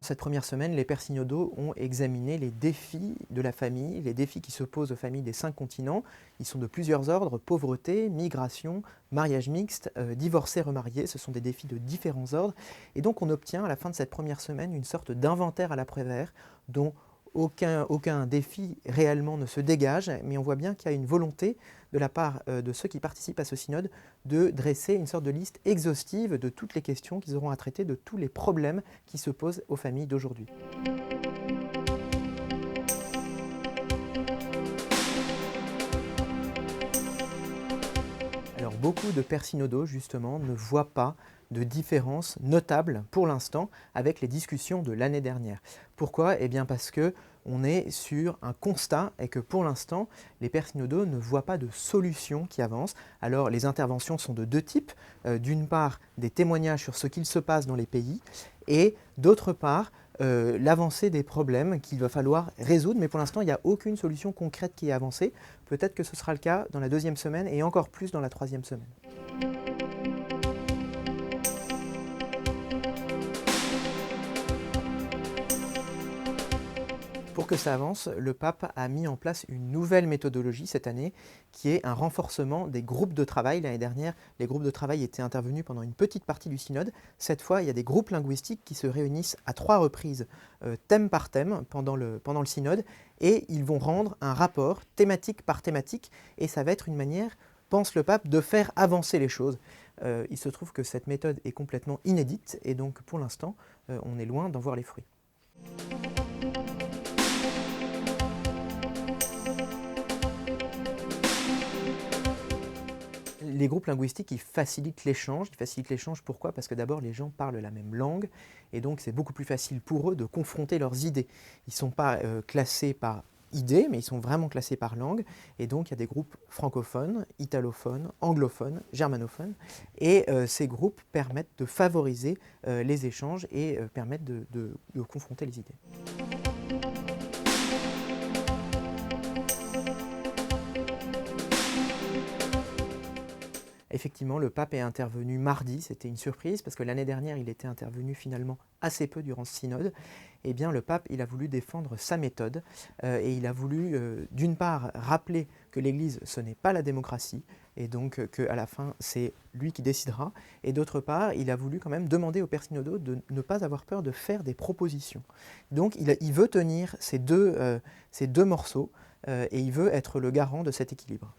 Cette première semaine, les pères synodaux ont examiné les défis de la famille, les défis qui se posent aux familles des 5 continents. Ils sont de plusieurs ordres: pauvreté, migration, mariage mixte, divorcés, remariés. Ce sont des défis de différents ordres. Et donc on obtient à la fin de cette première semaine une sorte d'inventaire à l'après-vert dont aucun défi réellement ne se dégage, mais on voit bien qu'il y a une volonté de la part de ceux qui participent à ce synode de dresser une sorte de liste exhaustive de toutes les questions qu'ils auront à traiter, de tous les problèmes qui se posent aux familles d'aujourd'hui. Alors beaucoup de pères synodaux justement ne voient pas de différence notable pour l'instant avec les discussions de l'année dernière. Pourquoi? Eh bien parce que on est sur un constat et que pour l'instant, les pères synodaux ne voient pas de solution qui avance. Alors les interventions sont de deux types. D'une part, des témoignages sur ce qu'il se passe dans les pays et d'autre part, l'avancée des problèmes qu'il va falloir résoudre. Mais pour l'instant, il n'y a aucune solution concrète qui est avancée. Peut-être que ce sera le cas dans la deuxième semaine et encore plus dans la troisième semaine. Pour que ça avance, le pape a mis en place une nouvelle méthodologie cette année qui est un renforcement des groupes de travail. L'année dernière, les groupes de travail étaient intervenus pendant une petite partie du synode. Cette fois, il y a des groupes linguistiques qui se réunissent à 3 reprises, thème par thème, pendant le synode, et ils vont rendre un rapport thématique par thématique, et ça va être une manière, pense le pape, de faire avancer les choses. Il se trouve que cette méthode est complètement inédite, et donc pour l'instant, on est loin d'en voir les fruits. Les groupes linguistiques, ils facilitent l'échange. Ils facilitent l'échange pourquoi? Parce que d'abord, les gens parlent la même langue et donc c'est beaucoup plus facile pour eux de confronter leurs idées. Ils ne sont pas classés par idées, mais ils sont vraiment classés par langue. Et donc, il y a des groupes francophones, italophones, anglophones, germanophones. Et ces groupes permettent de favoriser les échanges et permettent de confronter les idées. Effectivement, le pape est intervenu mardi, c'était une surprise parce que l'année dernière il était intervenu finalement assez peu durant ce synode. Eh bien le pape il a voulu défendre sa méthode et il a voulu d'une part rappeler que l'Église ce n'est pas la démocratie et donc qu'à la fin c'est lui qui décidera, et d'autre part il a voulu quand même demander aux pères synodaux de ne pas avoir peur de faire des propositions. Donc il veut tenir ces deux morceaux et il veut être le garant de cet équilibre.